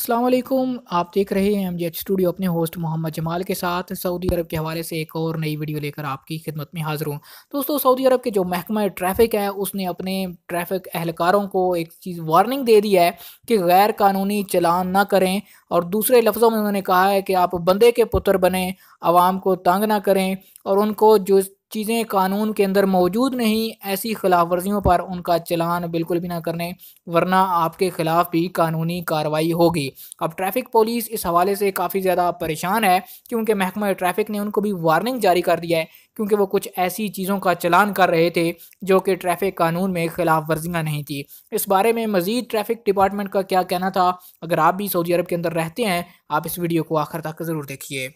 अस्सलाम वालेकुम। आप देख रहे हैं एमजेएच स्टूडियो अपने होस्ट मोहम्मद जमाल के साथ। सऊदी अरब के हवाले से एक और नई वीडियो लेकर आपकी खिदमत में हाज़िर हूँ। दोस्तों, सऊदी अरब के जो महकमा ट्रैफ़िक है उसने अपने ट्रैफ़िक एहलकारों को एक चीज़ वार्निंग दे दी है कि गैर कानूनी चालान ना करें, और दूसरे लफ्ज़ों में उन्होंने कहा है कि आप बंदे के पुत्र बनें, आवाम को तंग ना करें, और उनको जो चीज़ें कानून के अंदर मौजूद नहीं, ऐसी खिलाफ वर्जियों पर उनका चालान बिल्कुल भी ना करने, वरना आपके खिलाफ भी कानूनी कार्रवाई होगी। अब ट्रैफ़िक पुलिस इस हवाले से काफ़ी ज़्यादा परेशान है, क्योंकि महकमा ट्रैफ़िक ने उनको भी वार्निंग जारी कर दिया है, क्योंकि वो कुछ ऐसी चीज़ों का चालान कर रहे थे जो कि ट्रैफ़िक कानून में खिलाफ वर्जियाँ नहीं थी। इस बारे में मज़ीद ट्रैफ़िक डिपार्टमेंट का क्या कहना था, अगर आप भी सऊदी अरब के अंदर रहते हैं, आप इस वीडियो को आखिर तक ज़रूर देखिए।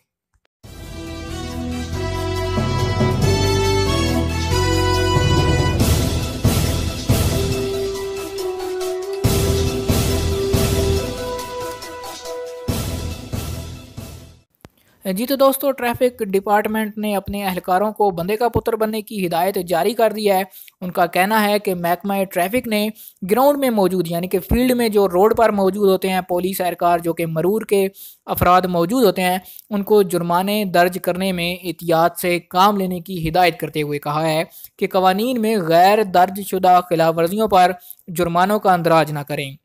जी तो दोस्तों, ट्रैफ़िक डिपार्टमेंट ने अपने एहलकारों को बंदे का पुत्र बनने की हिदायत जारी कर दी है। उनका कहना है कि महकमा ट्रैफ़िक ने ग्राउंड में मौजूद, यानी कि फ़ील्ड में जो रोड पर मौजूद होते हैं पुलिस एहलकार जो कि मरूर के अफराद मौजूद होते हैं, उनको जुर्माने दर्ज करने में एहतियात से काम लेने की हिदायत करते हुए कहा है कि कवानीन में गैर दर्जशुदा खिलाफ वर्जियों पर जुर्मानों का अंदराज न करें।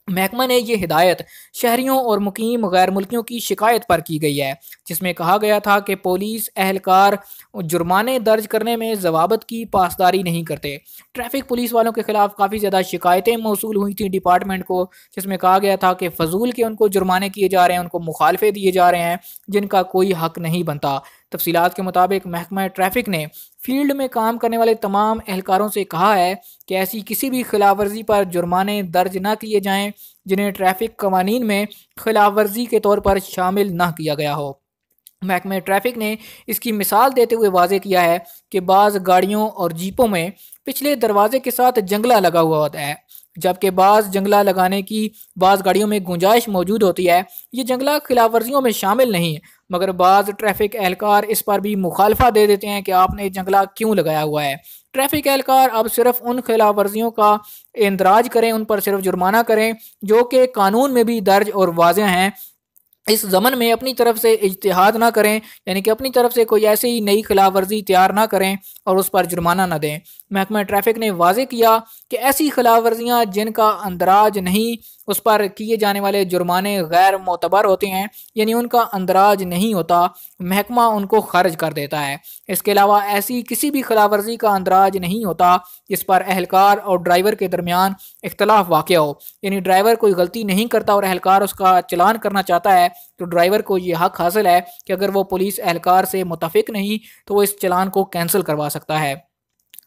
महकमा ने ये हिदायत शहरियों और मुकीम गैर मुल्कियों की शिकायत पर की गई है, जिसमें कहा गया था कि पुलिस एहलकार जुर्माने दर्ज करने में जवाबत की पासदारी नहीं करते। ट्रैफिक पुलिस वालों के खिलाफ काफ़ी ज़्यादा शिकायतें मौसूल हुई थी डिपार्टमेंट को, जिसमें कहा गया था कि फजूल के उनको जुर्माने किए जा रहे हैं, उनको मुखालफे दिए जा रहे हैं जिनका कोई हक नहीं बनता। तफसीलात के मुताबिक महकमा ट्रैफिक ने फील्ड में काम करने वाले तमाम एहलकारों से कहा है कि ऐसी किसी भी खिलाफ वर्जी पर जुर्माने दर्ज न किए जाएं जिन्हें ट्रैफिक कवानीन में खिलाफ वर्जी के तौर पर शामिल न किया गया हो। महकमा ट्रैफिक ने इसकी मिसाल देते हुए वाजे किया है कि बाज़ गाड़ियों और जीपों में पिछले दरवाजे के साथ जंगला लगा हुआ होता है, जबकि बाज़ जंगला लगाने की बाज़ गाड़ियों में गुंजाइश मौजूद होती है। ये जंगला खिलाफ वर्जियों में शामिल नहीं है, मगर बाज़ ट्रैफिक एहलकार इस पर भी मुखालफा दे देते हैं कि आपने जंगला क्यों लगाया हुआ है। ट्रैफिक एहलकार अब सिर्फ उन खिलाफ वर्जियों का इंदराज करें, उन पर सिर्फ जुर्माना करें जो कि कानून में भी दर्ज और वाज़ेह हैं। इस ज़मन में अपनी तरफ से इज्तिहाद ना करें, यानी कि अपनी तरफ से कोई ऐसी ही नई खिलाफ वर्जी तैयार ना करें और उस पर जुर्माना ना दें। महकमा ट्रैफिक ने वाजे किया कि ऐसी खिलाफ वर्जियाँ जिनका अंदराज नहीं, उस पर किए जाने वाले जुर्माने गैर मोतबर होते हैं, यानी उनका अंदराज नहीं होता, महकमा उनको खर्च कर देता है। इसके अलावा ऐसी किसी भी खिलाफ वर्जी का अंदराज नहीं होता जिस पर एहलकार और ड्राइवर के दरमियान इख्तलाफ वाक़ हो, यानी ड्राइवर कोई गलती नहीं करता और एहलकार उसका चलान करना चाहता है, तो ड्राइवर को ये हक हासिल है कि अगर वो पुलिस एहलकार से मुतफिक नहीं तो वो इस चलान को कैंसिल करवा सकता है।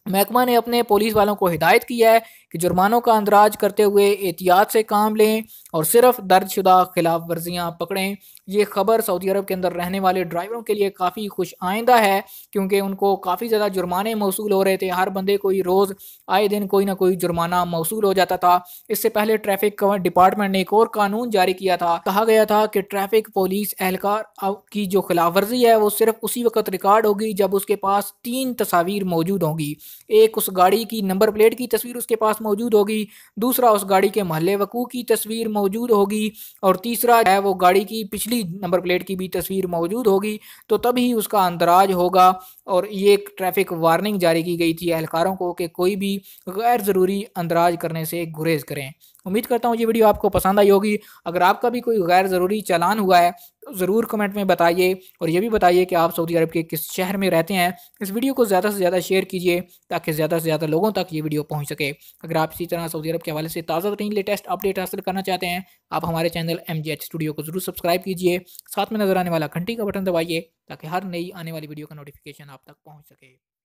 महकमा ने अपने पुलिस वालों को हिदायत की है कि जुर्मानों का अंदराज करते हुए एहतियात से काम लें और सिर्फ दर्जशुदा खिलाफ वर्जियाँ पकड़ें। ये खबर सऊदी अरब के अंदर रहने वाले ड्राइवरों के लिए काफ़ी खुश आइंदा है, क्योंकि उनको काफ़ी ज़्यादा जुर्माने मौसूल हो रहे थे। हर बंदे को ही रोज़ आए दिन कोई ना कोई जुर्माना मौसूल हो जाता था। इससे पहले ट्रैफिक डिपार्टमेंट ने एक और कानून जारी किया था। कहा गया था कि ट्रैफिक पुलिस एहलकार की जो खिलाफ वर्जी है वो सिर्फ उसी वक्त रिकॉर्ड होगी जब उसके पास 3 तस्वीर मौजूद होंगी। एक, उस गाड़ी की नंबर प्लेट की तस्वीर उसके पास मौजूद होगी, दूसरा उस गाड़ी के महल्ले वकू की तस्वीर मौजूद होगी, और तीसरा है वो गाड़ी की पिछली नंबर प्लेट की भी तस्वीर मौजूद होगी, तो तभी उसका अंदराज होगा। और ये एक ट्रैफिक वार्निंग जारी की गई थी एहलकारों को कि कोई भी गैर ज़रूरी अंदराज करने से गुरेज करें। उम्मीद करता हूँ ये वीडियो आपको पसंद आई होगी। अगर आपका भी कोई गैर ज़रूरी चालान हुआ है तो ज़रूर कमेंट में बताइए, और ये भी बताइए कि आप सऊदी अरब के किस शहर में रहते हैं। इस वीडियो को ज़्यादा से ज़्यादा शेयर कीजिए ताकि ज़्यादा से ज़्यादा लोगों तक ये वीडियो पहुंच सके। अगर आप इसी तरह सऊदी अरब के हवाले से ताज़ा तरीन लेटेस्ट अपडेट हासिल करना चाहते हैं, आप हमारे चैनल एमजेएच स्टूडियो को ज़रूर सब्सक्राइब कीजिए। साथ में नज़र आने वाला घंटी का बटन दबाइए ताकि हर नई आने वाली वीडियो का नोटिफिकेशन आप तक पहुँच सके।